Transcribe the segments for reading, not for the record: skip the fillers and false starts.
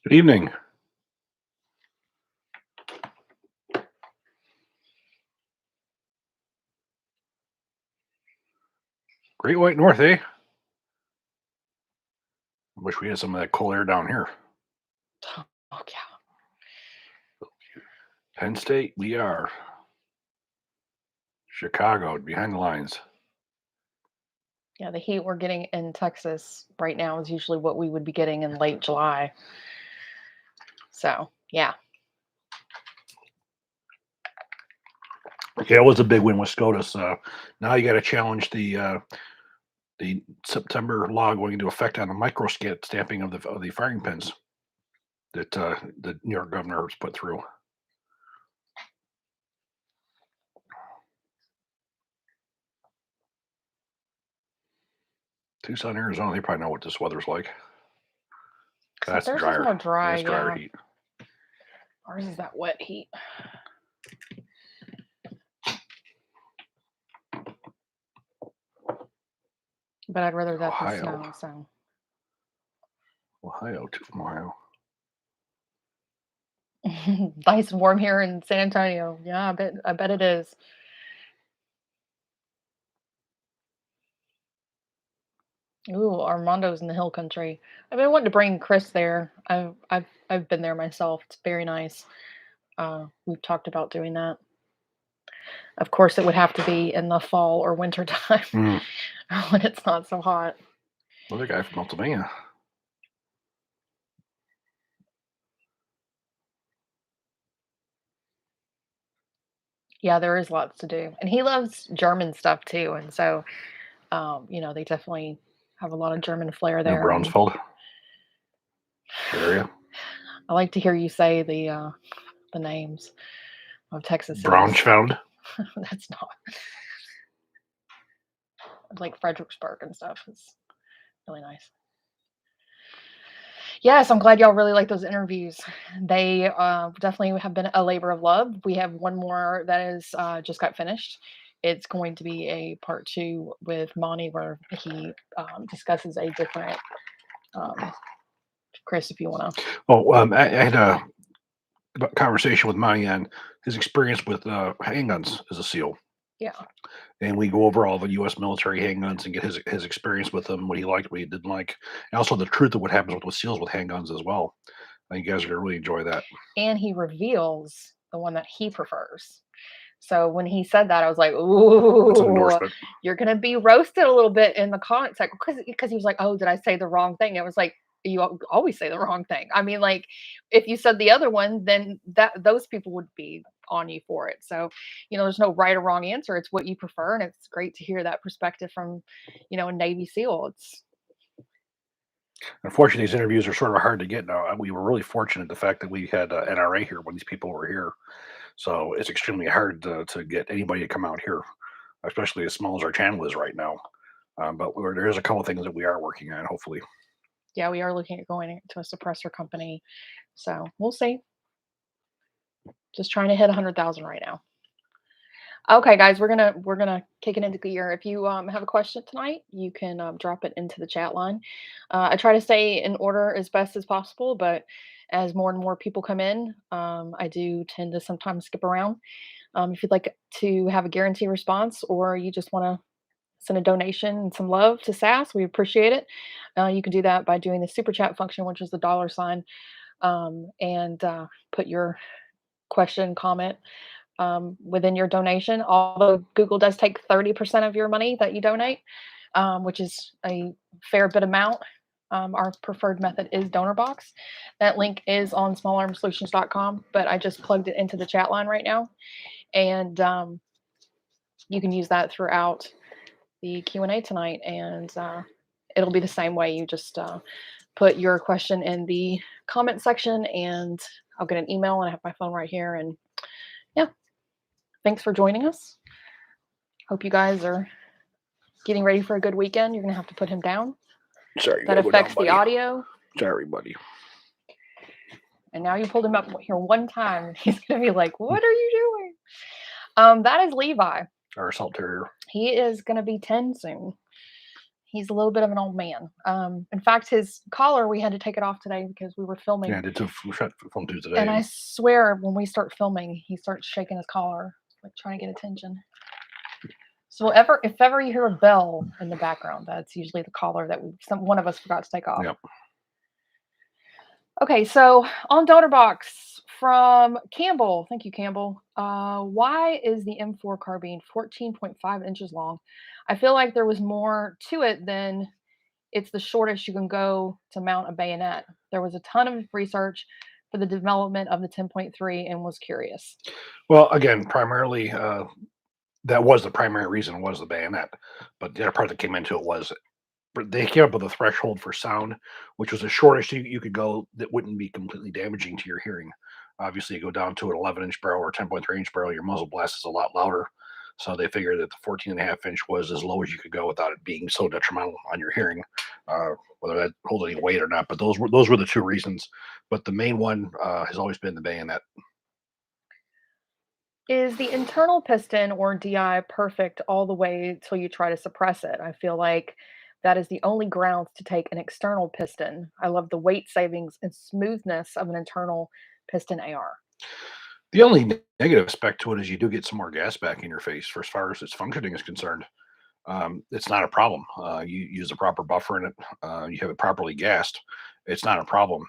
Good evening. Great White North, eh? I wish we had some of that cold air down here. Oh, yeah. Penn State, we are. Chicago, behind the lines. Yeah, the heat we're getting in Texas right now is usually what we would be getting in late July. So, yeah. Yeah, it was a big win with SCOTUS. Now you got to challenge the September law going into effect on the micro stamping of the firing pins that the New York governor has put through. Tucson, Arizona, they probably know what this weather's like. That's Theirs is drier. more dry, That's drier yeah. heat. Ours is that wet heat. But I'd rather that than snow, so. Ohio, too, from Ohio. Nice and warm here in San Antonio. Yeah, I bet it is. Ooh, Armando's in the hill country. I've been wanting to bring Chris there. I've been there myself. It's very nice. We've talked about doing that. Of course, it would have to be in the fall or winter time when it's not so hot. Another guy from Pennsylvania. Yeah, there is lots to do, and he loves German stuff too. And so, they definitely have a lot of German flair there. Brownsfeld area. I like to hear you say the names of Texas. Brownsfeld. That's not like Fredericksburg and stuff. It's really nice. Yes, I'm glad y'all really like those interviews. They definitely have been a labor of love. We have one more that is just got finished. It's going to be a part 2 with Monty where he discusses a different. Chris, if you want to. Oh, I had a conversation with Monty on his experience with handguns as a SEAL. Yeah. And we go over all the U.S. military handguns and get his experience with them, what he liked, what he didn't like, and also the truth of what happens with SEALs with handguns as well. I think you guys are gonna really enjoy that. And he reveals the one that he prefers. So when he said that, I was like, "Ooh, you're gonna be roasted a little bit in the comment section," because he was like, "Oh, did I say the wrong thing?" It was like, you always say the wrong thing. I mean, like, if you said the other one, then those people would be on you for it. So, there's no right or wrong answer. It's what you prefer, and it's great to hear that perspective from, a Navy SEAL. Unfortunately, these interviews are sort of hard to get now. We were really fortunate the fact that we had NRA here when these people were here. So it's extremely hard to get anybody to come out here, especially as small as our channel is right now. But there is a couple of things that we are working on, hopefully. Yeah, we are looking at going to a suppressor company. So we'll see. Just trying to hit 100,000 right now. Okay, guys, we're gonna kick it into gear. If you have a question tonight, you can drop it into the chat line. I try to stay in order as best as possible, but as more and more people come in, I do tend to sometimes skip around. If you'd like to have a guaranteed response, or you just want to send a donation and some love to SAS, we appreciate it. You can do that by doing the super chat function, which is the $, and put your question, comment within your donation. Although Google does take 30% of your money that you donate, which is a fair bit amount. Our preferred method is DonorBox. That link is on smallarmsolutions.com, but I just plugged it into the chat line right now. And you can use that throughout the Q&A tonight. And it'll be the same way. You just put your question in the comment section, and I'll get an email, and I have my phone right here. And yeah, thanks for joining us. Hope you guys are getting ready for a good weekend. You're gonna have to put him down. Sorry, That affects the audio. Sorry, buddy. And now you pulled him up here one time, and he's gonna be like, "What are you doing?" That is Levi. Our assault terrier. He is gonna be 10 soon. He's a little bit of an old man. In fact, his collar, we had to take it off today because we were filming. Yeah, I did too. We shot film too today. And I swear, when we start filming, he starts shaking his collar, like trying to get attention. So if ever you hear a bell in the background, that's usually the collar that one of us forgot to take off. Yep. Okay, so on donor box from Campbell. Thank you, Campbell. Why is the M4 carbine 14.5 inches long? I feel like there was more to it than it's the shortest you can go to mount a bayonet. There was a ton of research for the development of the 10.3 and was curious. Well, again, primarily, that was the primary reason was the bayonet. But the other part that came into it was they came up with a threshold for sound, which was the shortest you could go that wouldn't be completely damaging to your hearing. Obviously, you go down to an 11-inch barrel or 10.3-inch barrel, your muzzle blast is a lot louder. So they figured that the 14.5-inch was as low as you could go without it being so detrimental on your hearing, whether that holds any weight or not. But those were the two reasons. But the main one has always been the bayonet. Is the internal piston or DI perfect all the way till you try to suppress it? I feel like that is the only grounds to take an external piston. I love the weight savings and smoothness of an internal piston AR. The only negative aspect to it is you do get some more gas back in your face for as far as its functioning is concerned. It's not a problem. You use the proper buffer in it. You have it properly gassed. It's not a problem.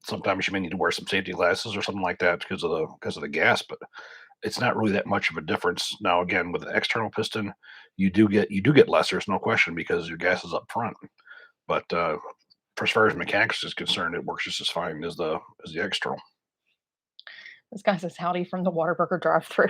Sometimes you may need to wear some safety glasses or something like that because of the gas, but it's not really that much of a difference. Now, again, with an external piston, you do get less. There's no question because your gas is up front. But for as far as mechanics is concerned, it works just as fine as the external. This guy says howdy from the Waterburger drive-through.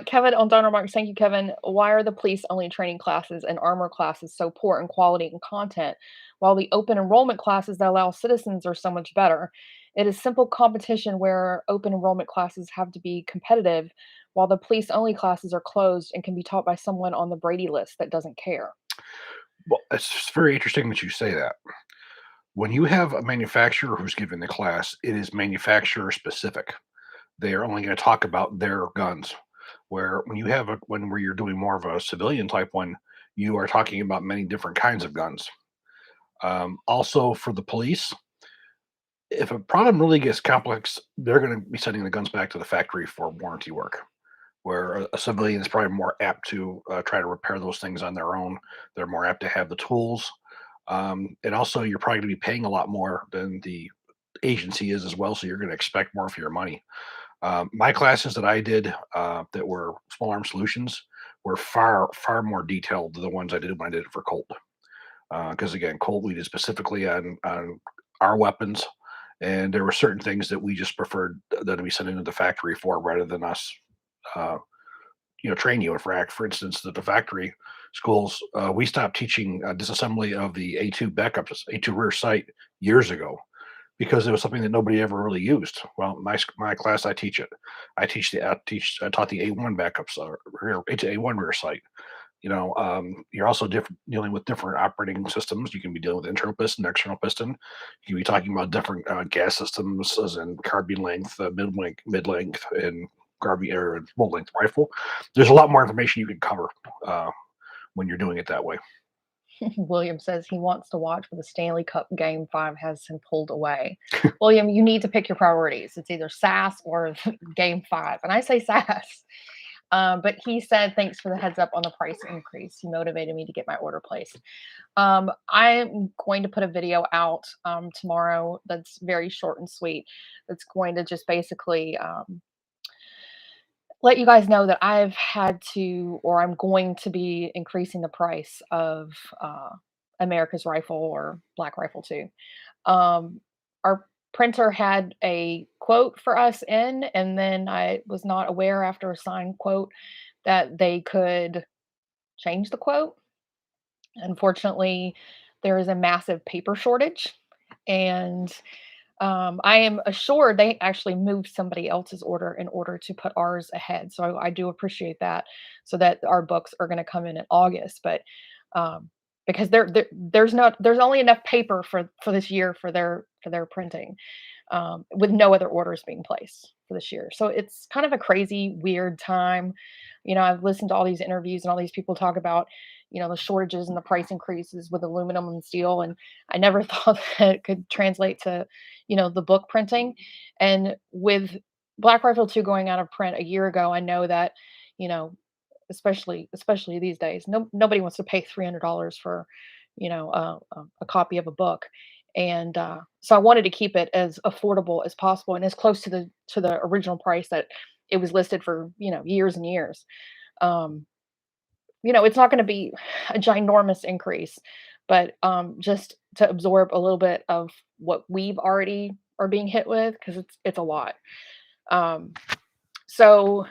Kevin on Donor Marks, thank you, Kevin. Why are the police only training classes and armor classes so poor in quality and content, while the open enrollment classes that allow citizens are so much better? It is simple competition where open enrollment classes have to be competitive, while the police only classes are closed and can be taught by someone on the Brady list that doesn't care. Well, it's very interesting that you say that. When you have a manufacturer who's giving the class, it is manufacturer specific. They are only going to talk about their guns. Where when you have where you're doing more of a civilian type one, you are talking about many different kinds of guns. Also, for the police, if a problem really gets complex, they're going to be sending the guns back to the factory for warranty work. Where a civilian is probably more apt to try to repair those things on their own. They're more apt to have the tools. And also, you're probably going to be paying a lot more than the agency is as well. So you're going to expect more for your money. My classes that I did that were small arm solutions were far, far more detailed than the ones I did when I did it for Colt. Because again, Colt we did specifically on our weapons, and there were certain things that we just preferred that to be sent into the factory for rather than us, uh, train you. For instance, the factory schools, we stopped teaching disassembly of the A2 backups, A2 rear sight years ago because it was something that nobody ever really used. Well, my class, I teach it. I taught the A1 backups, A1 rear sight. You're also dealing with different operating systems. You can be dealing with internal piston, external piston. You can be talking about different gas systems, as in carbine length, mid length, and carbine or full length rifle. There's a lot more information you can cover when you're doing it that way. William says he wants to watch, but the Stanley Cup Game 5 has him pulled away. William, you need to pick your priorities. It's either SAS or Game 5. And I say SAS. But he said, thanks for the heads up on the price increase. He motivated me to get my order placed. I'm going to put a video out tomorrow that's very short and sweet. That's going to just basically let you guys know that I've had to, or I'm going to be increasing the price of America's Rifle or Black Rifle 2. Our printer had a quote for us in, and then I was not aware after a signed quote that they could change the quote. Unfortunately, there is a massive paper shortage, and I am assured they actually moved somebody else's order in order to put ours ahead. So I do appreciate that, so that our books are going to come in August. But um, because there's only enough paper for this year for their printing, with no other orders being placed for this year. So it's kind of a crazy, weird time. I've listened to all these interviews and all these people talk about, the shortages and the price increases with aluminum and steel. And I never thought that it could translate to, the book printing. And with Black Rifle 2 going out of print a year ago, I know that, you know, especially these days, nobody wants to pay $300 for, a copy of a book. And so I wanted to keep it as affordable as possible and as close to the original price that it was listed for, years and years. Um, it's not going to be a ginormous increase, but just to absorb a little bit of what we've already are being hit with, because it's a lot. Um, so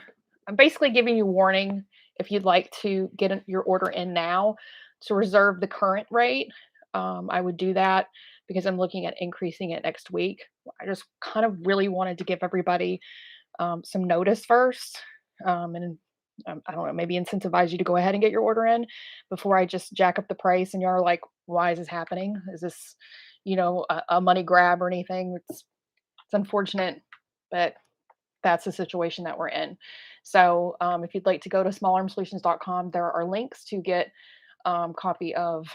I'm basically giving you warning if you'd like to get your order in now to reserve the current rate. I would do that because I'm looking at increasing it next week. I just kind of really wanted to give everybody some notice first, and I don't know, maybe incentivize you to go ahead and get your order in before I just jack up the price and you're like, why is this happening? Is this, a money grab or anything? It's unfortunate, but that's the situation that we're in. So if you'd like to go to smallarmsolutions.com, there are links to get copy of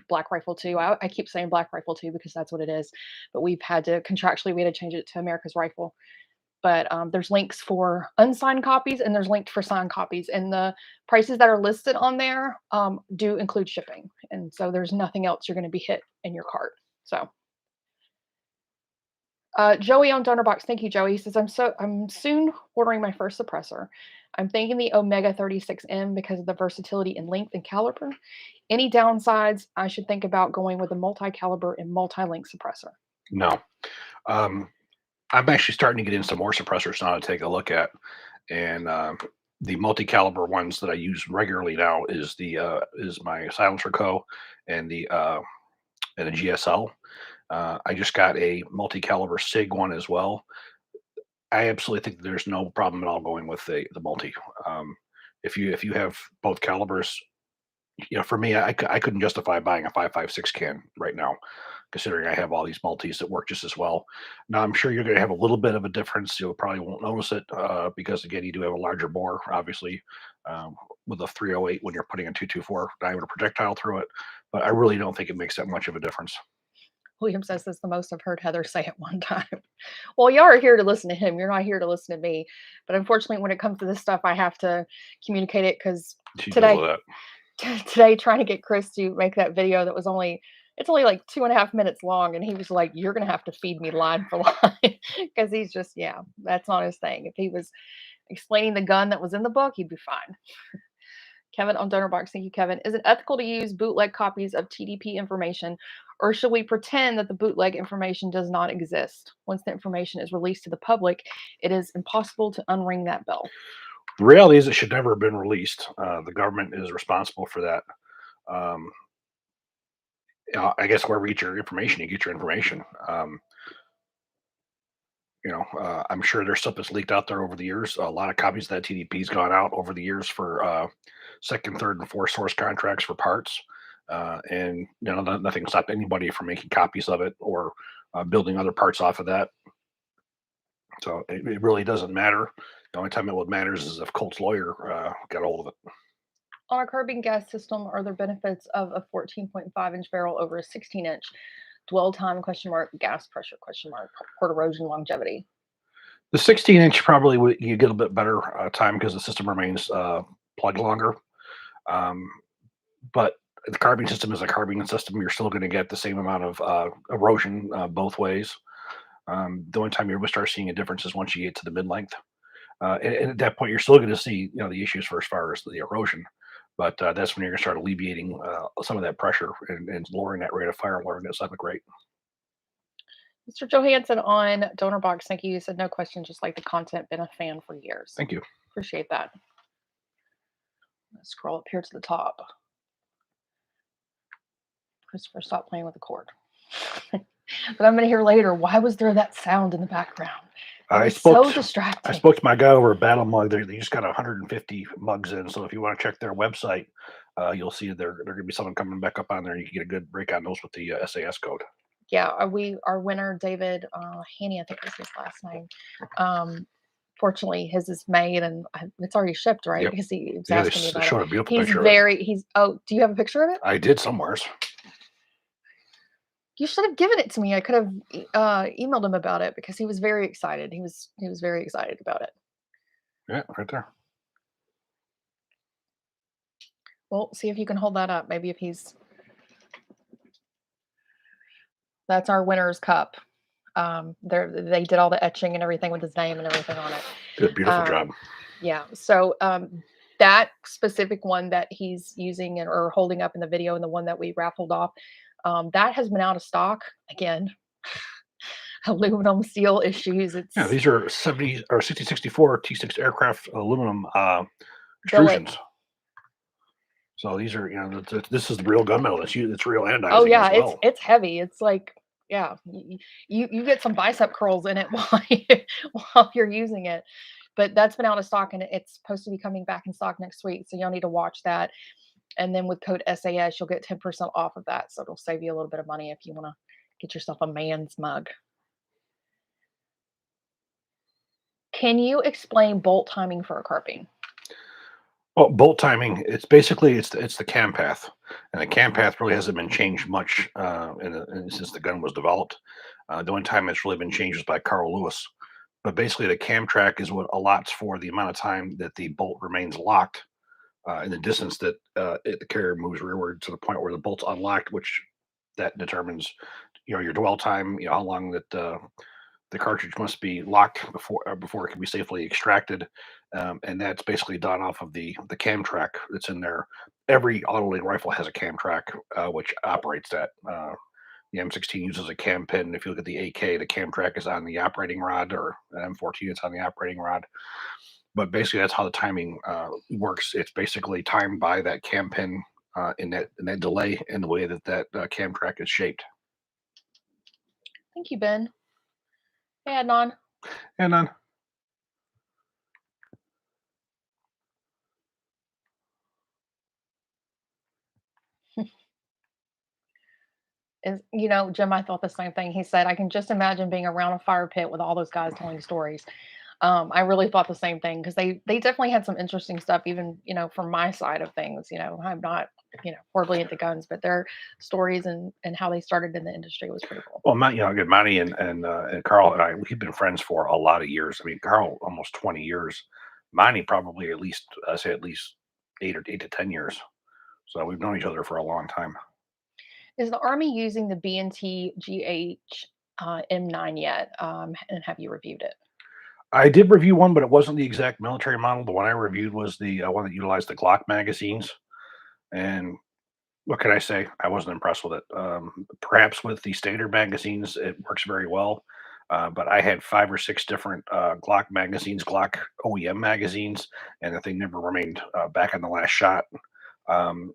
Black Rifle 2. I keep saying Black Rifle 2 because that's what it is, but we've had to contractually we had to change it to America's Rifle. But there's links for unsigned copies and there's linked for signed copies, and the prices that are listed on there do include shipping, and so there's nothing else you're going to be hit in your cart. So Joey on Donorbox, thank you, Joey. He says, I'm soon ordering my first suppressor. I'm thinking the Omega 36M because of the versatility in length and caliber. Any downsides? I should think about going with a multi-caliber and multi-link suppressor. No. Um, I'm actually starting to get in some more suppressors now to take a look at, and the multi-caliber ones that I use regularly now is my Silencer Co. and the GSL. I just got a multi-caliber Sig one as well. I absolutely think there's no problem at all going with the multi. Um, if you have both calibers, for me, I couldn't justify buying a 5.56 can right now, considering I have all these multis that work just as well. Now, I'm sure you're going to have a little bit of a difference. You probably won't notice it because, again, you do have a larger bore, obviously, um, with a 308 when you're putting a 224 diameter projectile through it. But I really don't think it makes that much of a difference. William says that's the most I've heard Heather say at one time. Well, y'all are here to listen to him. You're not here to listen to me. But unfortunately, when it comes to this stuff, I have to communicate it because She deals today with that. today trying to get Chris to make that video that was only like 2.5 minutes long, and he was like, "You're gonna have to feed me line for line," because he's just that's not his thing. If he was explaining the gun that was in the book, he'd be fine. Kevin on Donorbox, thank you, Kevin. Is it ethical to use bootleg copies of TDP information, or should we pretend that the bootleg information does not exist? Once the information is released to the public, it is impossible to unring that bell. The reality is it should never have been released. The government is responsible for that. Um, I guess wherever you get your information. I'm sure there's stuff that's leaked out there over the years. A lot of copies of that TDP's gone out over the years for second, third, and fourth source contracts for parts, and nothing stopped anybody from making copies of it or building other parts off of that. So it really doesn't matter. The only time it would matters is if Colt's lawyer got a hold of it. On a carbine gas system, are there benefits of a 14.5-inch barrel over a 16-inch? Dwell time, question mark, gas pressure, question mark, port erosion, longevity. The 16-inch probably you get a bit better time because the system remains plugged longer. Um, but the carbine system is a carbine system. You're still going to get the same amount of erosion both ways. The only time you're going to start seeing a difference is once you get to the mid length. And at that point, you're still going to see the issues for as far as the erosion. But that's when you're going to start alleviating some of that pressure and lowering that rate of fire, lowering that cyclic rate. Mr. Johansson on Donor thank you. You said no question, just like the content, been a fan for years. Thank you. Appreciate that. Let's scroll up here to the top. Christopher, stop playing with the cord. But I'm going to hear later, why was there that sound in the background? It I was spoke. so I distracting. spoke to my guy over at Battle Mug. They just got 150 mugs in. So if you want to check their website, you'll see they're going to be something coming back up on there. You can get a good break on those with the SAS code. Yeah, our winner, David Haney, I think was his last name. Fortunately, his is made and it's already shipped, right? Yep. Because he was Yeah, they asking me about showed it. a beautiful He's picture of it. very, oh, do you have a picture of it? I did somewheres. You should have given it to me. I could have emailed him about it because he was very excited. He was very excited about it. Yeah, right there. Well, see if you can hold that up. Maybe if he's, that's our winner's cup. They did all the etching and everything with his name and everything on it. Good, beautiful job. Yeah. So that specific one that he's using or holding up in the video and the one that we raffled off, that has been out of stock again. Aluminum steel issues. It's Yeah, these are 70 or 6064 T6 aircraft aluminum billet. extrusions. So these are, this is the real gunmetal. It's real anodizing Oh yeah, as well. it's heavy. It's like, yeah, you get some bicep curls in it while you're using it. But that's been out of stock and it's supposed to be coming back in stock next week. So y'all need to watch that. And then with code SAS, you'll get 10% off of that. So it'll save you a little bit of money if you want to get yourself a man's mug. Can you explain bolt timing for a carbine? Well, bolt timing, it's basically it's the cam path, and the cam path really hasn't been changed much since the gun was developed. The only time it's really been changed is by Carl Lewis. But basically, the cam track is what allots for the amount of time that the bolt remains locked in the distance that the carrier moves rearward to the point where the bolt's unlocked, which that determines your dwell time, how long that the cartridge must be locked before it can be safely extracted, and that's basically done off of the cam track that's in there. Every auto-loading rifle has a cam track which operates that. The M16 uses a cam pin. If you look at the AK, the cam track is on the operating rod, or an M14, it's on the operating rod. But basically, that's how the timing works. It's basically timed by that cam pin in that delay in the way that cam track is shaped. Thank you, Ben. Hey, Adnan. And then Jim, I thought the same thing. He said, I can just imagine being around a fire pit with all those guys telling stories. I really thought the same thing because they definitely had some interesting stuff, even, from my side of things. I'm not, horribly into guns, but their stories and how they started in the industry was pretty cool. well, again, Monty and Carl and I, we've been friends for a lot of years. I mean, Carl almost 20 years. Monty probably at least, I say at least 8 to 10 years. So we've known each other for a long time. Is the Army using the B&T GH M9 yet? And have you reviewed it? I did review one, but it wasn't the exact military model. The one I reviewed was the one that utilized the Glock magazines. And what can I say? I wasn't impressed with it. Perhaps with the standard magazines, it works very well. But I had 5 or 6 different Glock magazines, Glock OEM magazines, and the thing never remained back on the last shot. Um,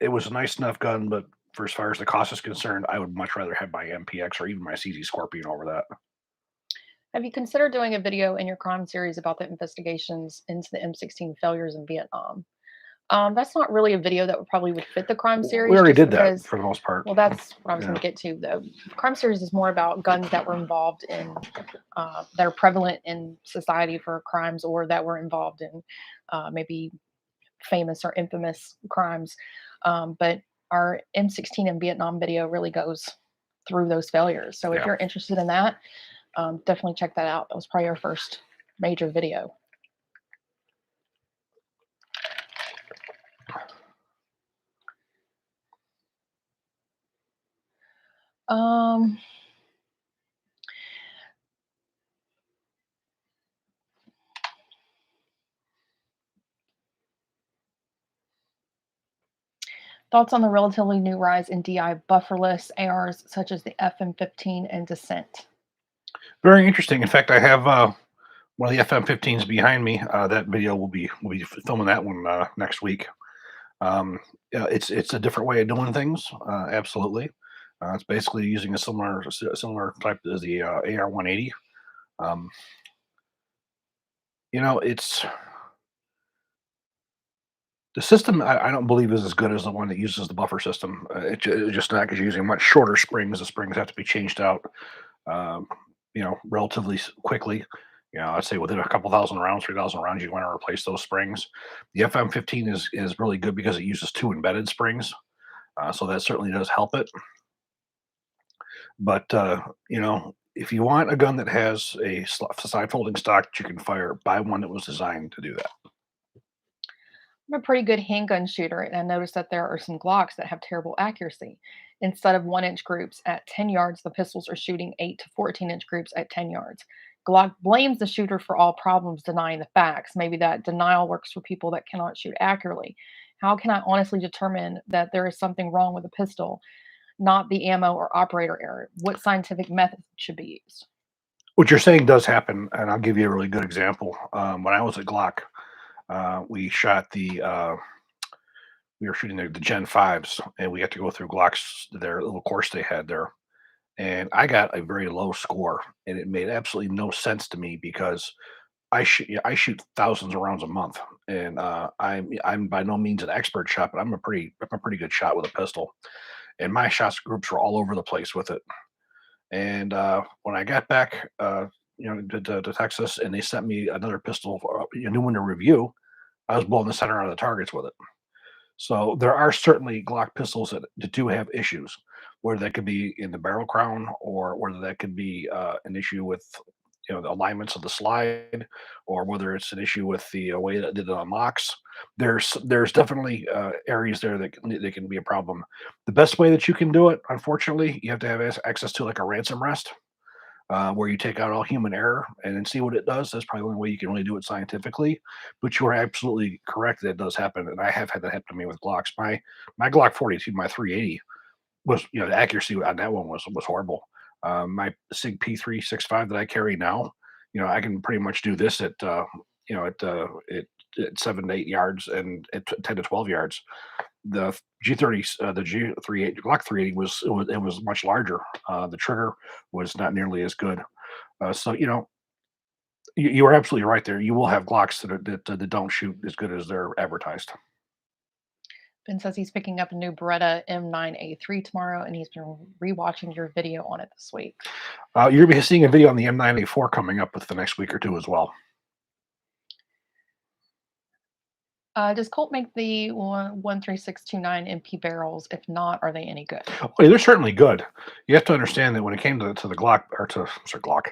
it was a nice enough gun, but for as far as the cost is concerned, I would much rather have my MPX or even my CZ Scorpion over that. Have you considered doing a video in your crime series about the investigations into the M16 failures in Vietnam? That's not really a video that would fit the crime series. We already just did that because, for the most part. well, that's what I was Yeah. going to get to. The crime series is more about guns that were involved in, that are prevalent in society for crimes, or that were involved in maybe famous or infamous crimes. But our M16 in Vietnam video really goes through those failures. So if Yeah. you're interested in that, definitely check that out. That was probably our first major video. Um, Thoughts on the relatively new rise in DI bufferless ARs such as the FM15 and Descent? Very interesting. In fact, I have one of the FM15s behind me. That video will be filming that one next week. Yeah, it's a different way of doing things. Absolutely, it's basically using a similar type as the AR 180. Um, it's the system. I don't believe is as good as the one that uses the buffer system. It's just not because you're using much shorter springs. The springs have to be changed out, um, relatively quickly. I'd say within a couple thousand rounds, 3,000 rounds, you want to replace those springs. The FM15 is really good because it uses two embedded springs, so that certainly does help it. But if you want a gun that has a side folding stock that you can fire, buy one that was designed to do that. I'm a pretty good handgun shooter, and I noticed that there are some Glocks that have terrible accuracy. Instead of 1 inch groups at 10 yards, the pistols are shooting 8 to 14-inch groups at 10 yards. Glock blames the shooter for all problems, denying the facts. Maybe that denial works for people that cannot shoot accurately. How can I honestly determine that there is something wrong with the pistol, not the ammo or operator error? What scientific method should be used? What you're saying does happen, and I'll give you a really good example. When I was at Glock, we shot we were shooting the Gen 5s, and we had to go through Glock's their little course they had there. And I got a very low score, and it made absolutely no sense to me because I shoot thousands of rounds a month, and I'm by no means an expert shot, but I'm a pretty good shot with a pistol. And my shots groups were all over the place with it. And when I got back, to Texas, and they sent me another pistol, a new one to review, I was blowing the center out of the targets with it. So there are certainly Glock pistols that do have issues, whether that could be in the barrel crown or whether that could be an issue with the alignments of the slide, or whether it's an issue with the way that it unlocks. There's definitely areas there that can be a problem. The best way that you can do it, unfortunately, you have to have access to like a ransom rest, where you take out all human error and then see what it does. That's probably the only way you can really do it scientifically. But you are absolutely correct that it does happen, and I have had that happen to me with Glocks. My Glock 42, my 380 was, the accuracy on that one was horrible. My Sig P365 that I carry now, I can pretty much do this at you know at 7 to 8 yards and at 10 to 12 yards. The G30, the G38 Glock 380 was much larger. The trigger was not nearly as good. So you are absolutely right there. You will have Glocks that don't shoot as good as they're advertised. Ben says he's picking up a new Beretta M9A3 tomorrow, and he's been rewatching your video on it this week. You're gonna be seeing a video on the M9A4 coming up with the next week or two as well. Does Colt make the 13629 MP barrels? If not, are they any good? Oh, yeah, they're certainly good. You have to understand that when it came to the Glock, or to sorry, Glock,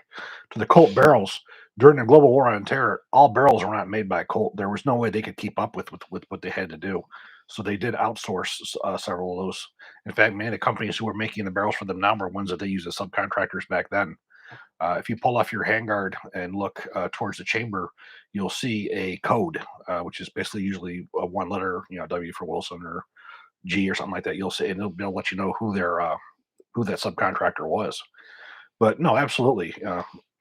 to the Colt barrels during the global war on terror, all barrels were not made by Colt. There was no way they could keep up with what they had to do. So they did outsource several of those. In fact, many of the companies who were making the barrels for them now were ones that they used as subcontractors back then. If you pull off your handguard and look towards the chamber, you'll see a code, which is basically usually a one letter, W for Wilson or G or something like that. You'll see, and they'll let you know who that subcontractor was. But no, absolutely.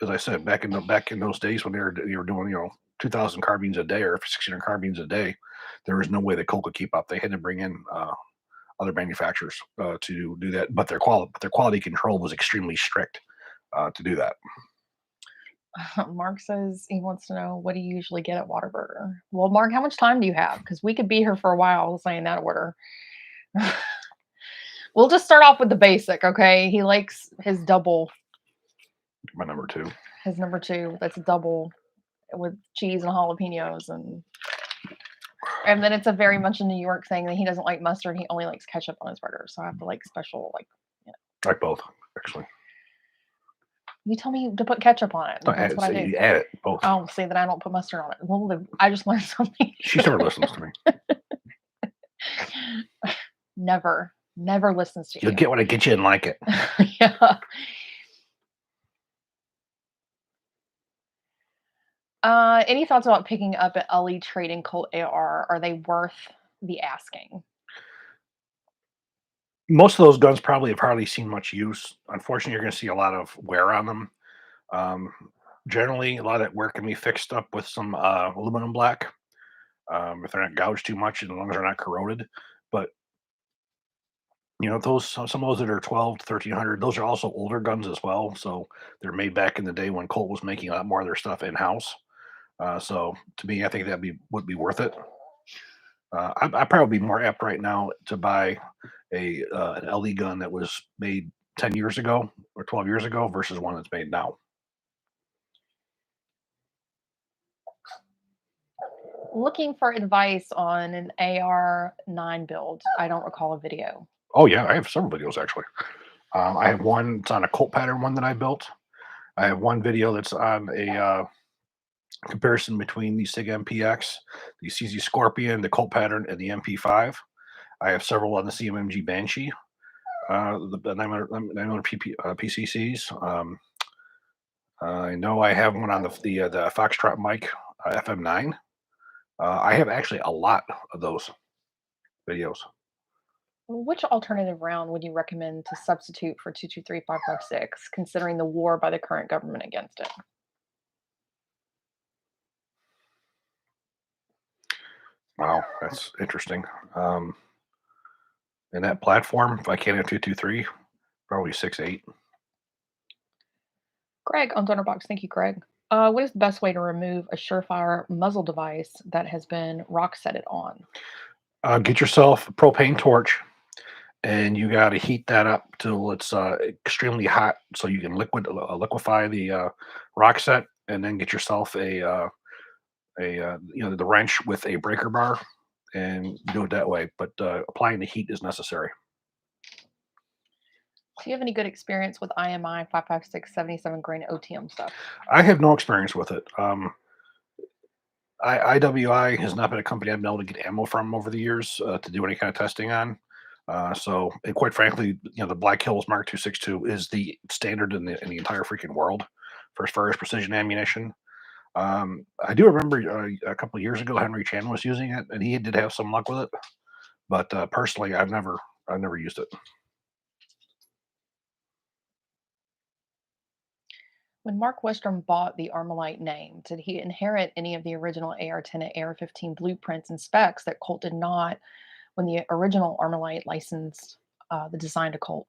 As I said, back in those days when you were doing 2,000 carbines a day or 1,600 carbines a day, there was no way that Colt could keep up. They had to bring in other manufacturers to do that, but their quality control was extremely strict to do that. Mark says he wants to know, what do you usually get at Whataburger? Well, Mark, how much time do you have? Because we could be here for a while saying that order. We'll just start off with the basic, okay? He likes his double, My number two. his number two. That's a double with cheese and jalapenos, and then it's a very much a New York thing that he doesn't like mustard. He only likes ketchup on his burger. So I have to like special Like both, actually. You tell me to put ketchup on it. No, That's what I do. you add it both. Oh, say that I don't put mustard on it. Well, I just learned something. She never listens to me. Never listens to You'll you. get what I get you and like it. Yeah. Any thoughts about picking up an LE trading Colt AR? Are they worth the asking? Most of those guns probably have hardly seen much use. Unfortunately, you're going to see a lot of wear on them. Um, Generally, a lot of that wear can be fixed up with some aluminum black. if they're not gouged too much and as long as they're not corroded. But those some of those that are 12 to 1300, those are also older guns as well. So they're made back in the day when Colt was making a lot more of their stuff in house. So to me, I think that would be worth it. I'd probably be more apt right now to buy an LE gun that was made 10 years ago or 12 years ago versus one that's made now. Looking for advice on an AR-9 build. I don't recall a video. Oh yeah, I have several videos actually. I have one. It's on a Colt pattern one that I built. I have one video that's on a comparison between the SIG MPX, the CZ Scorpion, the Colt pattern, and the MP5. I have several on the CMMG Banshee, the 900 PCCs. I know I have one on the Foxtrot Mike FM9. I have actually a lot of those videos. Which alternative round would you recommend to substitute for 223.556, considering the war by the current government against it? Wow, that's interesting. In that platform, if I can't have 223, probably 6.8. Greg on Donnerbox, thank you, Greg. What is the best way to remove a Surefire muzzle device that has been rock setted on? Get yourself a propane torch, and you got to heat that up till it's extremely hot, so you can liquefy the rock set, and then get yourself the wrench with a breaker bar, and do it that way. But applying the heat is necessary. Do you have any good experience with IMI 556 77 grain OTM stuff? I have no experience with it. IWI has not been a company I've been able to get ammo from over the years to do any kind of testing on. And quite frankly, the Black Hills Mark 262 is the standard in the entire freaking world for as far as precision ammunition. I do remember a couple of years ago, Henry Chan was using it, and he did have some luck with it. But personally, I've never used it. When Mark Westrom bought the Armalite name, did he inherit any of the original AR-10 and AR-15 blueprints and specs that Colt did not when the original Armalite licensed the design to Colt?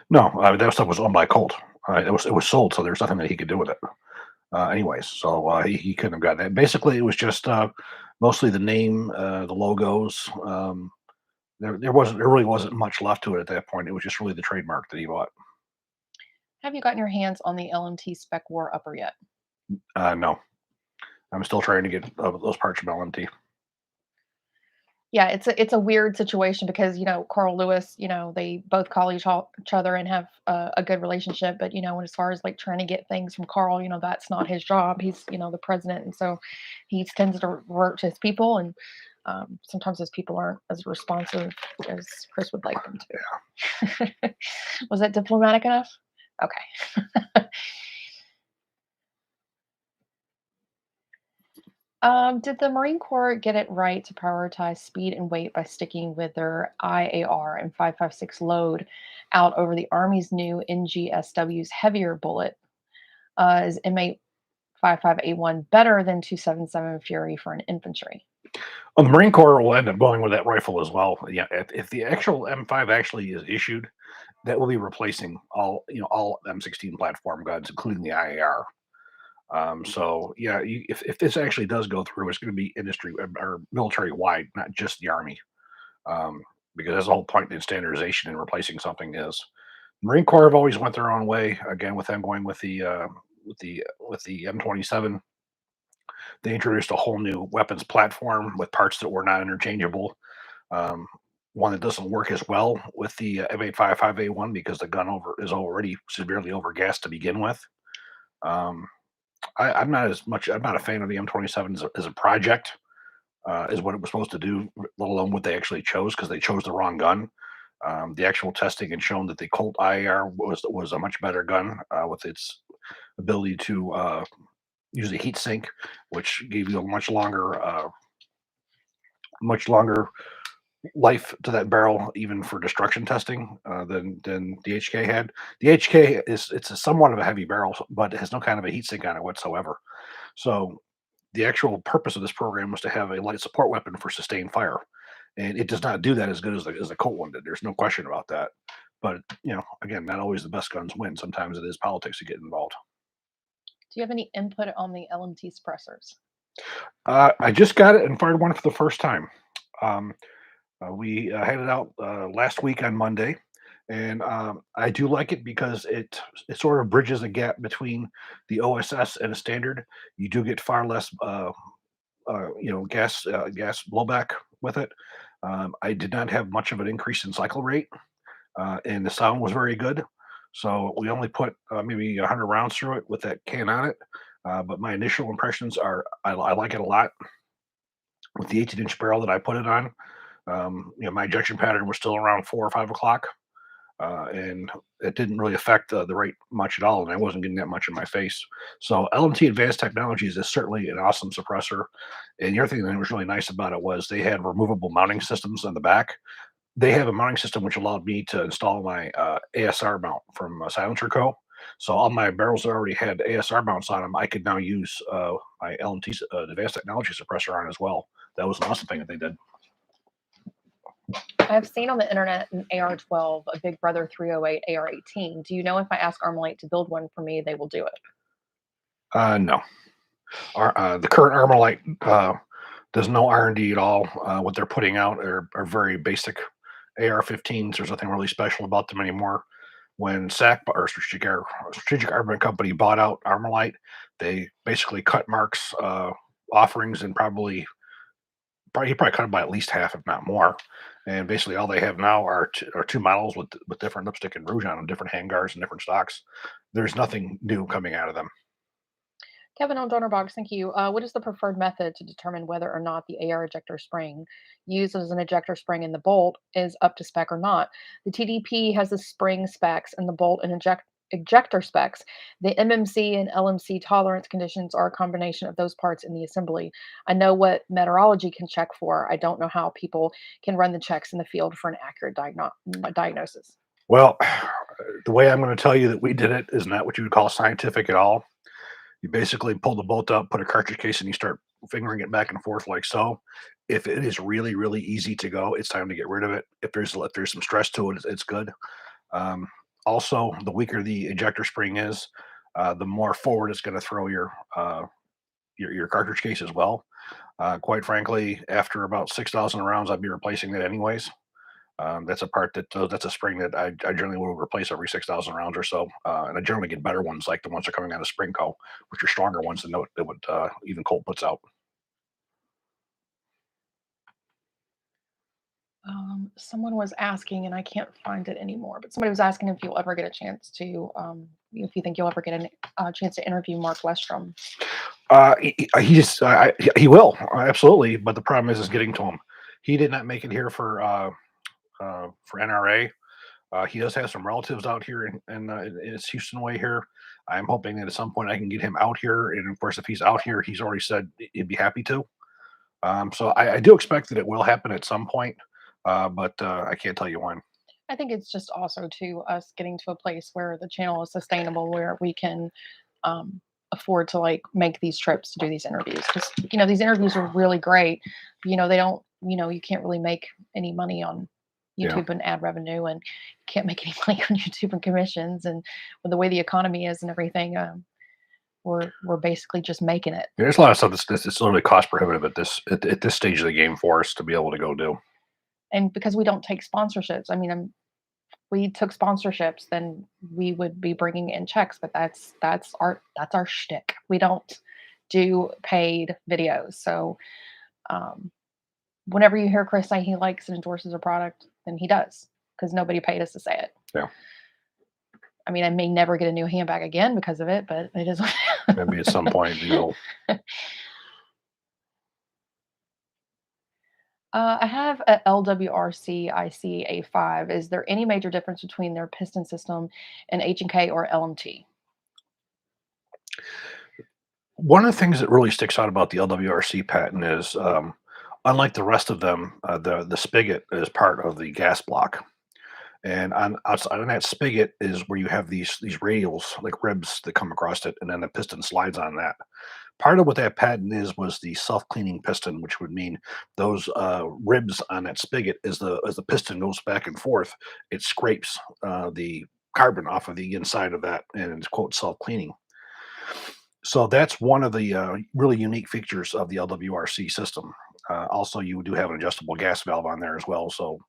No, that stuff was owned by Colt. It was sold, so there's nothing that he could do with it. Anyways, so he couldn't have gotten that. Basically, it was just mostly the name, the logos. There really wasn't much left to it at that point. It was just really the trademark that he bought. Have you gotten your hands on the LMT Spec War upper yet? No, I'm still trying to get those parts from LMT. Yeah, it's a weird situation because Carl Lewis, they both call each other and have a good relationship, but as far as like trying to get things from Carl, that's not his job. He's the president, and so he tends to revert to his people, and sometimes his people aren't as responsive as Chris would like them to. Was that diplomatic enough? Okay. Did the Marine Corps get it right to prioritize speed and weight by sticking with their IAR and 5.56 load out over the Army's new NGSW's heavier bullet? Is M855A1 better than 277 Fury for an infantry? Well, the Marine Corps will end up going with that rifle as well. Yeah, if the actual M5 actually is issued, that will be replacing all M16 platform guns, including the IAR. So yeah, if this actually does go through, it's going to be industry or military wide, not just the Army, because that's the whole point in standardization and replacing something is. Marine Corps have always went their own way. Again, with them going with the M27, they introduced a whole new weapons platform with parts that were not interchangeable. Um, One that doesn't work as well with the M855A1 because the gun is already severely overgassed to begin with. Um, I'm not as much. I'm not a fan of the M27 as a project, is what it was supposed to do, let alone what they actually chose because they chose the wrong gun. The actual testing had shown that the Colt IAR was a much better gun with its ability to use a heat sink, which gave you a much longer life to that barrel, even for destruction testing, than the HK had. The HK it's a somewhat of a heavy barrel, but it has no kind of a heat sink on it whatsoever. So the actual purpose of this program was to have a light support weapon for sustained fire, and it does not do that as good as the Colt one did. There's no question about that. But again, not always the best guns win. Sometimes it is politics that get involved. Do you have any input on the LMT suppressors? I just got it and fired one for the first time. Um, we had it out last week on Monday, and I do like it because it sort of bridges a gap between the OSS and a standard. You do get far less gas blowback with it. I did not have much of an increase in cycle rate, and the sound was very good. So we only put maybe 100 rounds through it with that can on it. But my initial impressions are I like it a lot with the 18-inch barrel that I put it on. My ejection pattern was still around 4 or 5 o'clock, and it didn't really affect the rate much at all, and I wasn't getting that much in my face. So LMT Advanced Technologies is certainly an awesome suppressor. And the other thing that was really nice about it was they had removable mounting systems on the back. They have a mounting system which allowed me to install my ASR mount from Silencer Co. So all my barrels that already had ASR mounts on them, I could now use my LMT Advanced Technology suppressor on as well. That was an awesome thing that they did. I've seen on the internet an AR-12, a Big Brother 308 AR-18. Do you know if I ask Armalite to build one for me, they will do it? No, the current Armalite does no R&D at all. What they're putting out are very basic AR-15s. There's nothing really special about them anymore. When SAC or Strategic Armament Company bought out Armalite, they basically cut Mark's offerings and he probably cut it by at least half, if not more. And basically, all they have now are two models with different lipstick and rouge on them, different handguards and different stocks. There's nothing new coming out of them. Kevin on Donor thank you. What is the preferred method to determine whether or not the AR ejector spring used as an ejector spring in the bolt is up to spec or not? The TDP has the spring specs and the bolt and ejector specs. The MMC and LMC tolerance conditions are a combination of those parts in the assembly. I know what meteorology can check for. I don't know how people can run the checks in the field for an accurate diagnosis. Well, the way I'm going to tell you that we did it is not what you would call scientific at all. You basically pull the bolt up, put a cartridge case, and you start fingering it back and forth like so. If it is really, really easy to go, it's time to get rid of it. If there's some stress to it, it's good. Um, Also, the weaker the ejector spring is, the more forward it's going to throw your cartridge case as well. Quite frankly, after about 6,000 rounds, I'd be replacing that anyways. That's a part that's a spring that I generally will replace every 6,000 rounds or so, and I generally get better ones like the ones that are coming out of Spring Co, which are stronger ones than what even Colt puts out. Someone was asking, and I can't find it anymore, but somebody was asking if you'll ever get a chance to, if you think you'll ever get a chance to interview Mark Westrom. He will absolutely, but the problem is getting to him. He did not make it here for NRA. He does have some relatives out here in his Houston way here. I'm hoping that at some point I can get him out here, and of course, if he's out here, he's already said he'd be happy to. So I do expect that it will happen at some point, but I can't tell you when. I think it's just also to us getting to a place where the channel is sustainable, where we can afford to like make these trips to do these interviews. Because these interviews are really great. They don't. You can't really make any money on Yeah. YouTube and ad revenue, and you can't make any money on YouTube and commissions. And with the way the economy is and everything, we're basically just making it. There's a lot of stuff that's it's literally cost prohibitive at this stage of the game for us to be able to go do. And because we don't take sponsorships, I mean, we took sponsorships, then we would be bringing in checks. But that's our shtick. We don't do paid videos. So whenever you hear Chris say he likes and endorses a product, then he does, because nobody paid us to say it. Yeah. I mean, I may never get a new handbag again because of it, but it is. Maybe at some point, I have a LWRC IC A5. Is there any major difference between their piston system and H&K or LMT? One of the things that really sticks out about the LWRC patent is, unlike the rest of them, the spigot is part of the gas block, and outside of that spigot is where you have these radials like ribs that come across it, and then the piston slides on that. Part of what that patent was the self-cleaning piston, which would mean those ribs on that spigot, as the piston goes back and forth, it scrapes the carbon off of the inside of that, and it's quote self-cleaning. So that's one of the really unique features of the LWRC system. Also, you do have an adjustable gas valve on there as well. So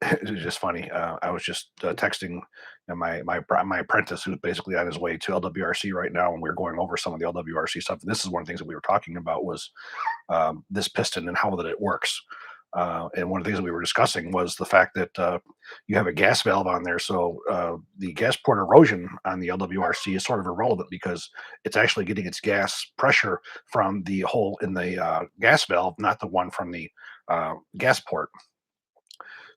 it's just funny. I was just texting my apprentice, who's basically on his way to LWRC right now, and we are going over some of the LWRC stuff. And this is one of the things that we were talking about was this piston and how that it works. And one of the things that we were discussing was the fact that you have a gas valve on there, so the gas port erosion on the LWRC is sort of irrelevant because it's actually getting its gas pressure from the hole in the gas valve, not the one from the gas port.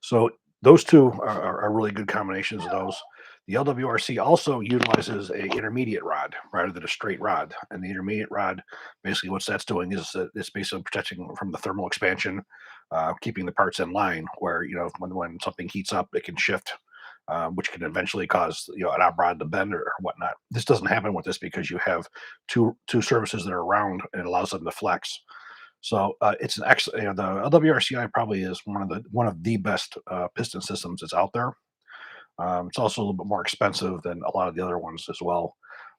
So those two are really good combinations of those. The LWRC also utilizes a intermediate rod rather than a straight rod, and the intermediate rod, basically what that's doing is it's basically protecting from the thermal expansion, keeping the parts in line. Where when something heats up, it can shift, which can eventually cause an op rod to bend or whatnot. This doesn't happen with this because you have two surfaces that are round and it allows them to flex. So it's an excellent. The LWRCI probably is one of the best piston systems that's out there. It's also a little bit more expensive than a lot of the other ones as well.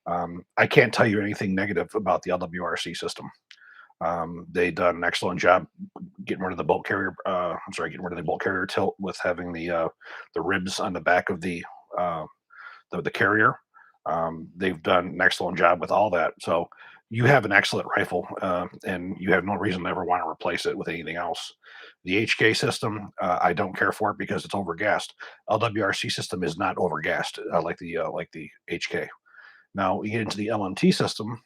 I can't tell you anything negative about the LWRC system. They done an excellent job getting rid of the bolt carrier. Getting rid of the bolt carrier tilt with having the ribs on the back of uh, the carrier. They've done an excellent job with all that. So you have an excellent rifle, and you have no reason to ever want to replace it with anything else. The HK system, I don't care for it because it's overgassed. LWRC system is not overgassed like the HK. Now you get into the LMT system.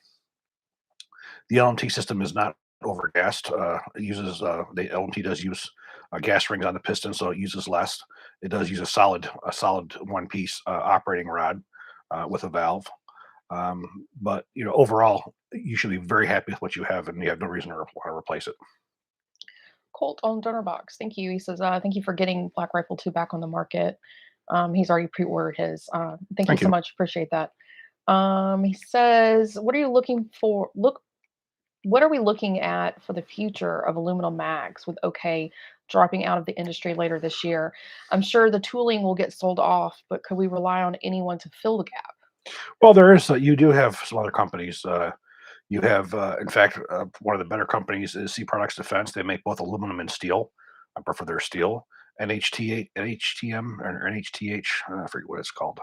The LMT system is not overgassed. It uses the LMT does use gas rings on the piston, so it uses less. It does use a solid one piece operating rod with a valve. But overall, you should be very happy with what you have, and you have no reason to want to replace it. Colt on Donor Box. Thank you. He says, thank you for getting Black Rifle 2 back on the market. He's already pre-ordered his. Thank you Thank so you. much. Appreciate that. He says, what are you looking for? What are we looking at for the future of aluminum mags with OK dropping out of the industry later this year? I'm sure the tooling will get sold off, but could we rely on anyone to fill the gap? Well, there is. You do have some other companies. You have, in fact, one of the better companies is C Products Defense. They make both aluminum and steel. I prefer their steel. NHT, NHTM, or NHTH. I forget what it's called.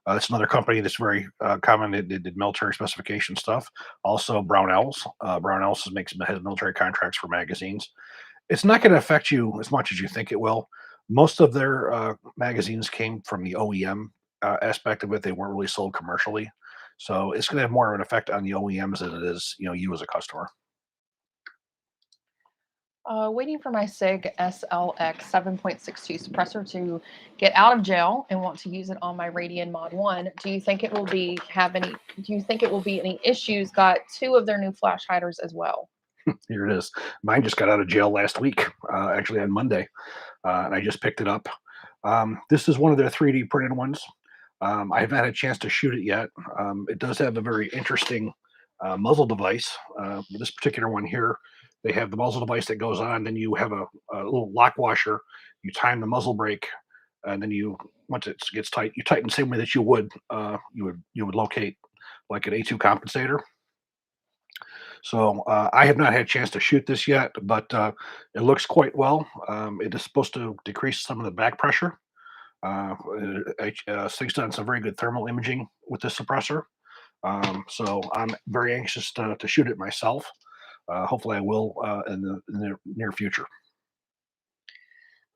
That's another company that's very common. They did military specification stuff. Also, Brownells. Brownells has military contracts for magazines. It's not going to affect you as much as you think it will. Most of their magazines came from the OEM aspect of it. They weren't really sold commercially, so it's going to have more of an effect on the OEMs than it is, you as a customer. Waiting for my SIG SLX 7.62 suppressor to get out of jail and want to use it on my Radian Mod 1. Do you think it will be any issues? Got two of their new flash hiders as well. Here it is. Mine just got out of jail last week, actually on Monday, and I just picked it up. This is one of their 3D printed ones. I haven't had a chance to shoot it yet. It does have a very interesting muzzle device. This particular one here, they have the muzzle device that goes on. Then you have a little lock washer. You time the muzzle brake, and then once it gets tight, you tighten the same way that you would locate like an A2 compensator. So I have not had a chance to shoot this yet, but it looks quite well. It is supposed to decrease some of the back pressure. Sting's done some very good thermal imaging with this suppressor. So I'm very anxious to shoot it myself. Hopefully, I will in the near future.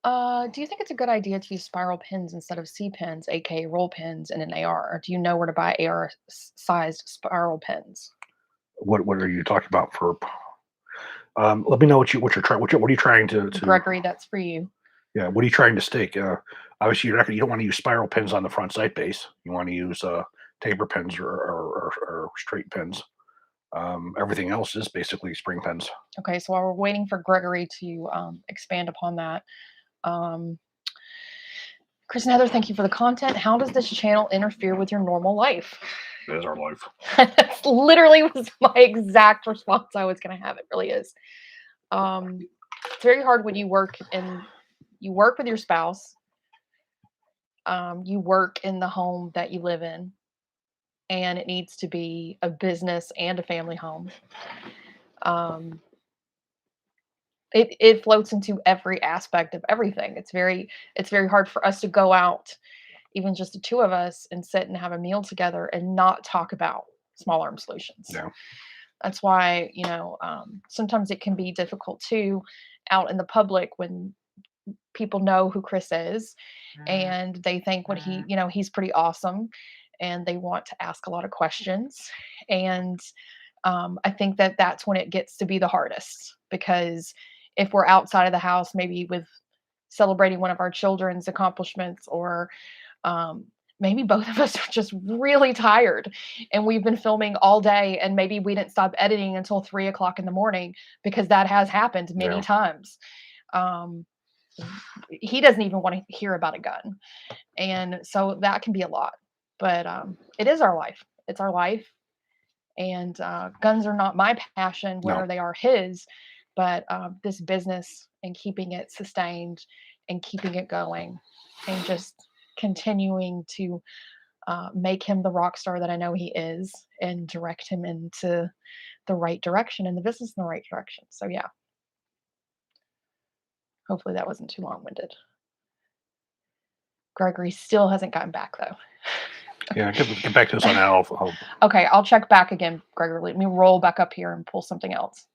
Do you think it's a good idea to use spiral pins instead of C pins, aka roll pins, in an AR? Or do you know where to buy AR sized spiral pins? What are you talking about for? Let me know what you're trying. What are you trying to? Gregory, that's for you. Yeah, what are you trying to stake? Obviously, you don't want to use spiral pins on the front sight base. You want to use taper pins or straight pins. Everything else is basically spring pins. Okay, so while we're waiting for Gregory to expand upon that, um, Chris and Heather, thank you for the content. How does this channel interfere with your normal life? It is our life. That's literally was my exact response I was going to have. It really is. It's very hard when you work with your spouse. You work in the home that you live in, and it needs to be a business and a family home. Um, it floats into every aspect of everything. It's very hard for us to go out, even just the two of us, and sit and have a meal together and not talk about small arm solutions. Yeah. That's why, sometimes it can be difficult too out in the public when people know who Chris is and they think he's pretty awesome and they want to ask a lot of questions. And I think that that's when it gets to be the hardest, because if we're outside of the house, maybe with celebrating one of our children's accomplishments, or um, maybe both of us are just really tired and we've been filming all day and maybe we didn't stop editing until 3 o'clock in the morning, because that has happened many Yeah. times. Um, he doesn't even want to hear about a gun. And so that can be a lot. But it is our life. It's our life. And guns are not my passion No. where they are his, but this business and keeping it sustained and keeping it going and just continuing to make him the rock star that I know he is and direct him into the right direction and the business in the right direction. So, yeah, hopefully that wasn't too long winded. Gregory still hasn't gotten back, though. Yeah, get back to us on that. Okay, I'll check back again, Gregory. Let me roll back up here and pull something else.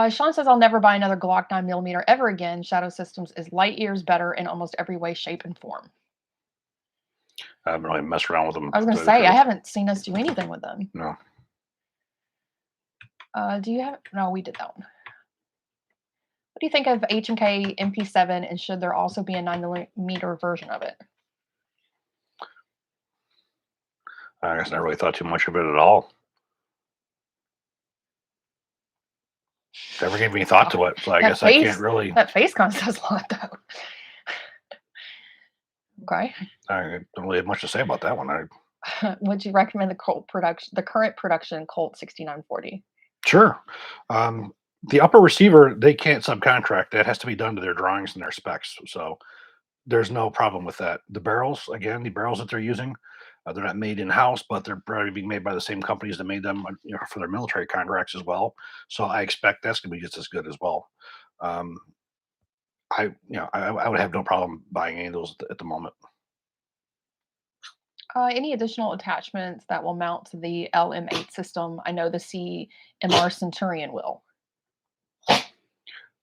Sean says, I'll never buy another Glock 9mm ever again. Shadow Systems is light years better in almost every way, shape, and form. I haven't really messed around with them. I was going to say, I haven't seen us do anything with them. No. Do you have? No, we did that one. What do you think of H&K MP7, and should there also be a 9mm version of it? I guess I never really thought too much of it at all. Never gave any thought to it, so I guess I can't really. That face con says a lot, though. Okay. I don't really have much to say about that one. Would you recommend the current production Colt 6940? Sure. The upper receiver, they can't subcontract. That has to be done to their drawings and their specs. So there's no problem with that. The barrels, again, the barrels that they're using, they're not made in house, but they're probably being made by the same companies that made them, for their military contracts as well. So I expect that's going to be just as good as well. Um, I would have no problem buying any of those at the moment. Any additional attachments that will mount to the LM8 system? I know the CMR Centurion will.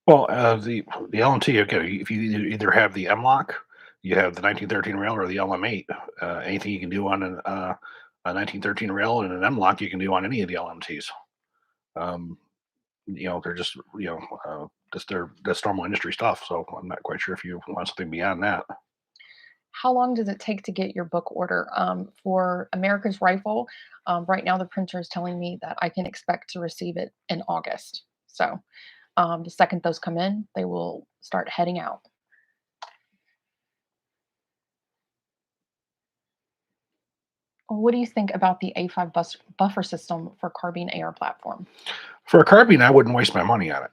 Well, the LMT, okay, if you either have the M-Lock, you have the 1913 rail, or the LM8. Anything you can do on a 1913 rail and an M-Lock, you can do on any of the LMTs. They're just, that's normal industry stuff. So I'm not quite sure if you want something beyond that. How long does it take to get your book order? For America's Rifle, right now the printer is telling me that I can expect to receive it in August. So the second those come in, they will start heading out. What do you think about the A5 buffer system for Carbine AR platform? For a carbine, I wouldn't waste my money on it.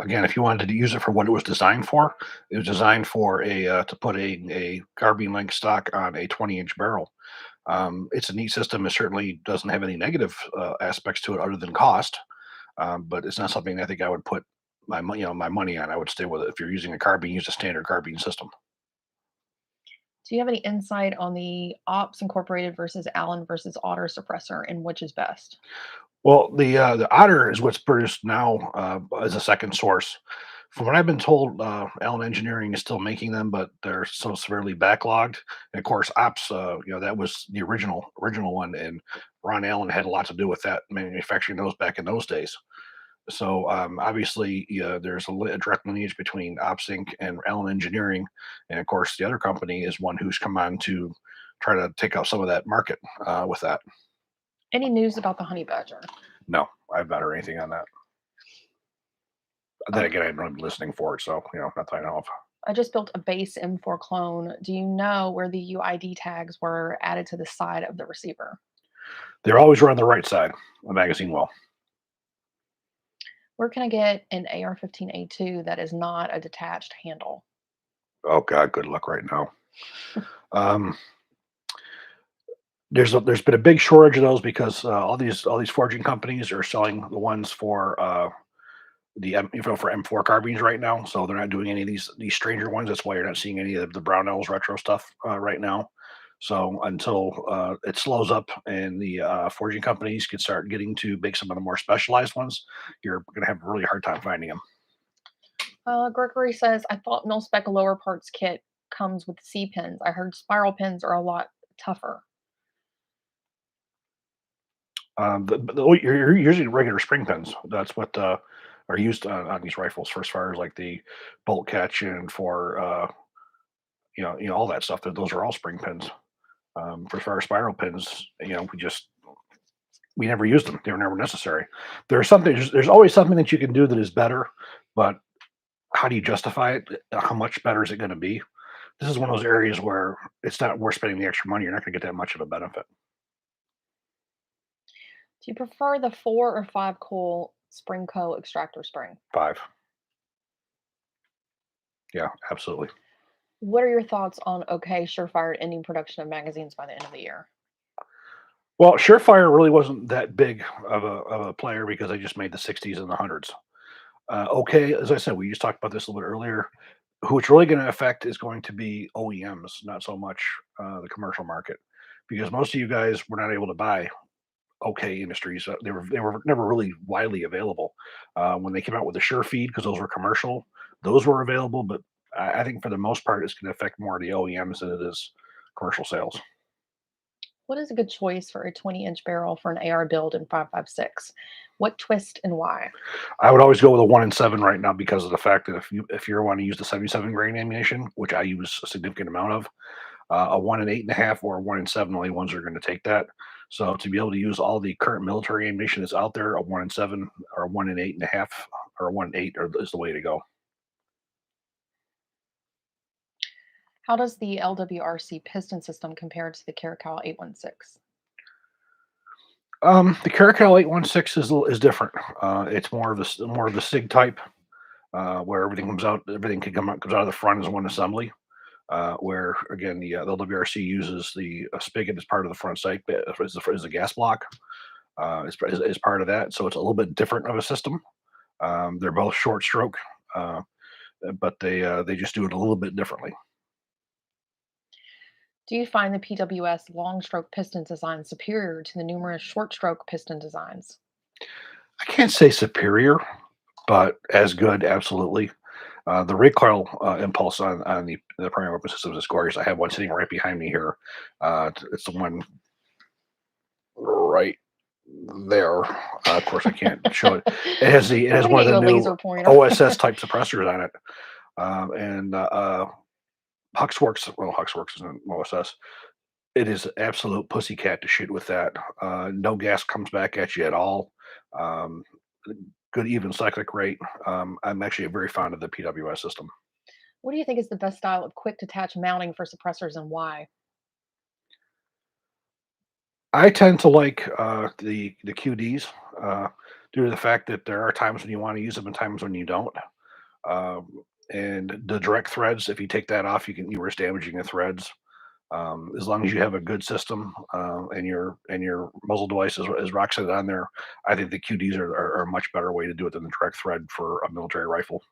Again, if you wanted to use it for what it was designed for, it was designed for to put a carbine length stock on a 20-inch barrel. It's a neat system. It certainly doesn't have any negative aspects to it other than cost, but it's not something I think I would put my money on. I would stay with it. If you're using a carbine, use a standard carbine system. Do you have any insight on the Ops Incorporated versus Allen versus Otter suppressor, and which is best? Well, the Otter is what's produced now as a second source. From what I've been told, Allen Engineering is still making them, but they're so severely backlogged. And of course, Ops, that was the original one, and Ron Allen had a lot to do with that, manufacturing those back in those days. So obviously, there's a direct lineage between Ops Inc. and Allen Engineering, and of course, the other company is one who's come on to try to take out some of that market with that. Any news about the Honey Badger? No, I've not heard anything on that. Then again, I haven't really been listening for it, so not that I know of. I just built a base M4 clone. Do you know where the UID tags were added to the side of the receiver? They're always run on the right side of the magazine wall. Where can I get an AR-15A2 that is not a detached handle? Oh God, good luck right now. Um, there's been a big shortage of those because all these forging companies are selling the ones for for M4 carbines right now. So they're not doing any of these stranger ones. That's why you're not seeing any of the Brownells retro stuff right now. So until it slows up and the forging companies can start getting to make some of the more specialized ones, you're going to have a really hard time finding them. Gregory says, I thought mil-spec lower parts kit comes with C pins. I heard spiral pins are a lot tougher. You're using regular spring pins. That's what are used on these rifles for as far as like the bolt catch and for all that stuff. Those are all spring pins. For as far as spiral pins, we never used them. They were never necessary. There's always something that you can do that is better, but how do you justify it? How much better is it going to be? This is one of those areas where it's not worth spending the extra money. You're not going to get that much of a benefit. Do you prefer the 4 or 5 coil spring co extractor spring? 5. Yeah, absolutely. What are your thoughts on OK Surefire ending production of magazines by the end of the year? Well, Surefire really wasn't that big of a player because they just made the 60s and the hundreds. Okay, as I said, we just talked about this a little bit earlier. Who it's really going to affect is going to be OEMs, not so much the commercial market, because most of you guys were not able to buy OK Industries. They were never really widely available. When they came out with the Sure Feed, because those were commercial, those were available. But I think for the most part, it's going to affect more of the OEMs than it is commercial sales. What is a good choice for a 20-inch barrel for an AR build in 5.56? What twist and why? I would always go with a 1 in 7 right now because of the fact that if you want to use the 77 grain ammunition, which I use a significant amount of, a 1 in 8.5 or a 1 in 7, only ones are going to take that. So to be able to use all the current military ammunition that's out there, a 1 in 7 or a 1 in 8.5 or a 1 in 8 is the way to go. How does the LWRC piston system compare to the Caracal 816? The Caracal 816 is different. It's more of the SIG type, where everything comes out of the front as one assembly. Where again the LWRC uses the spigot as part of the front sight as the gas block as part of that. So it's a little bit different of a system. They're both short stroke, uh, but they just do it a little bit differently. Do you find the PWS long stroke piston design superior to the numerous short stroke piston designs? I can't say superior, but as good, absolutely. The recoil impulse on the primary weapon systems is gorgeous. I have one sitting right behind me here. It's the one right there. Of course, I can't show it. It I'm has gonna one get of you the a new laser pointer. OSS type suppressors on it, and Huxworks. Well, Huxworks isn't OSS. It is absolute pussycat to shoot with that. No gas comes back at you at all. Um, Good even cyclic rate. I'm actually very fond of the PWS system. What do you think is the best style of quick detach mounting for suppressors and why? I tend to like the QDs due to the fact that there are times when you want to use them and times when you don't. And the direct threads, if you take that off, you risk damaging the threads. As long as you have a good system and your muzzle device is rock set on there, I think the QDs are a much better way to do it than the direct thread for a military rifle.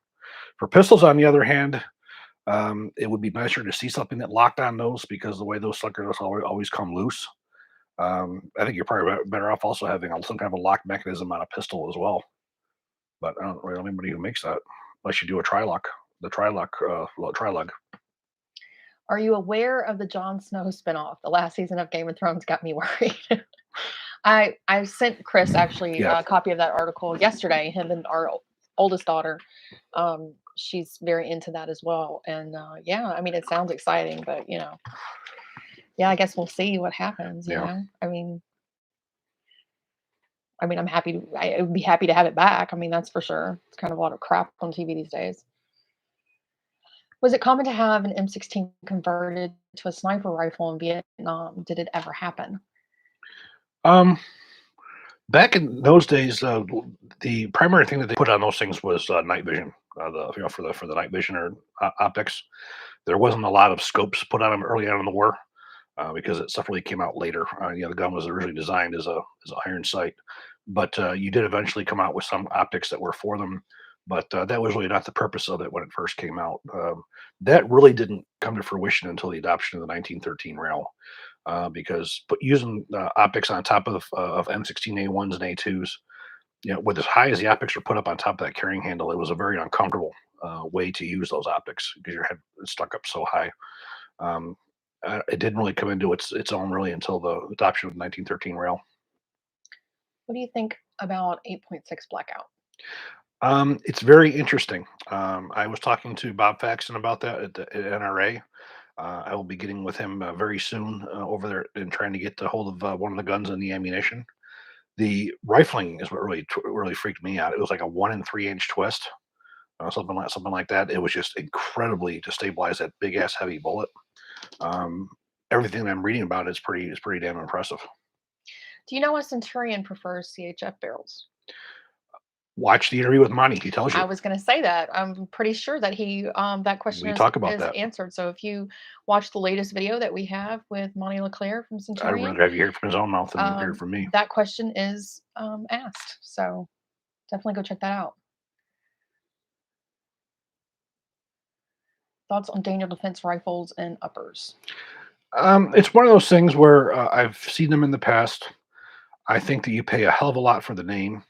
For pistols, on the other hand, it would be nicer to see something that locked on those because the way those suckers always come loose. I think you're probably better off also having some kind of a lock mechanism on a pistol as well. But I don't really know anybody who makes that unless you do a tri-lock, the tri-lug. Are you aware of the Jon Snow spinoff? The last season of Game of Thrones got me worried. I sent Chris actually Yeah, a copy of that article yesterday. Him and our oldest daughter, she's very into that as well. And yeah, I mean, it sounds exciting, but yeah, I guess we'll see what happens. yeah. I'm happy. I would be happy to have it back. I mean, that's for sure. It's kind of a lot of crap on TV these days. Was it common to have an M16 converted to a sniper rifle in Vietnam? Did it ever happen? Um, Back in those days, the primary thing that they put on those things was night vision. For the night vision or optics, there wasn't a lot of scopes put on them early on in the war because it stuff really came out later. The gun was originally designed as a iron sight, but you did eventually come out with some optics that were for them. But that was really not the purpose of it when it first came out. That really didn't come to fruition until the adoption of the 1913 rail because using optics on top of M16A1s and A2s, with as high as the optics were put up on top of that carrying handle, it was a very uncomfortable way to use those optics because your head is stuck up so high. Um, it didn't really come into its own really until the adoption of the 1913 rail. What do you think about 8.6 Blackout? It's very interesting. I was talking to Bob Faxon about that at NRA. I will be getting with him very soon over there and trying to get a hold of one of the guns and the ammunition. The rifling is what really freaked me out. It was like a 1 3 inch twist, something like that. It was just incredibly to stabilize that big ass heavy bullet. Um, Everything that I'm reading about is pretty damn impressive. Do you know a Centurion prefers CHF barrels? Watch the interview with Monty. He tells I you. was going to say that. I'm pretty sure that that question We talk about is that. answered. So if you watch the latest video that we have with Monty Leclerc from I'd Centurion, rather have you hear it from his own mouth than hear it from me. that question is asked. So definitely go check that out. Thoughts on Daniel Defense rifles and uppers? It's one of those things where I've seen them in the past. I think that you pay a hell of a lot for the name.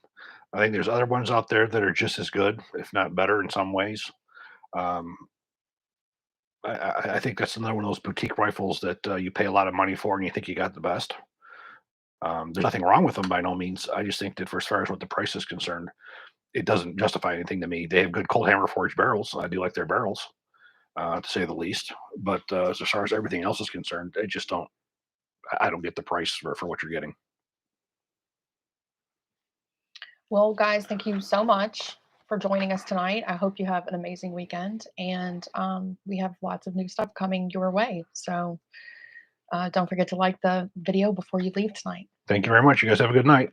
I think there's other ones out there that are just as good, if not better, in some ways. Um, I think that's another one of those boutique rifles that you pay a lot of money for, and you think you got the best. There's nothing wrong with them by no means. I just think that for as far as what the price is concerned, it doesn't justify anything to me. They have good cold hammer forged barrels. I do like their barrels, to say the least. But as far as everything else is concerned, I just don't. I don't get the price for what you're getting. Well, guys, thank you so much for joining us tonight. I hope you have an amazing weekend, and we have lots of new stuff coming your way. So don't forget to like the video before you leave tonight. Thank you very much. You guys have a good night.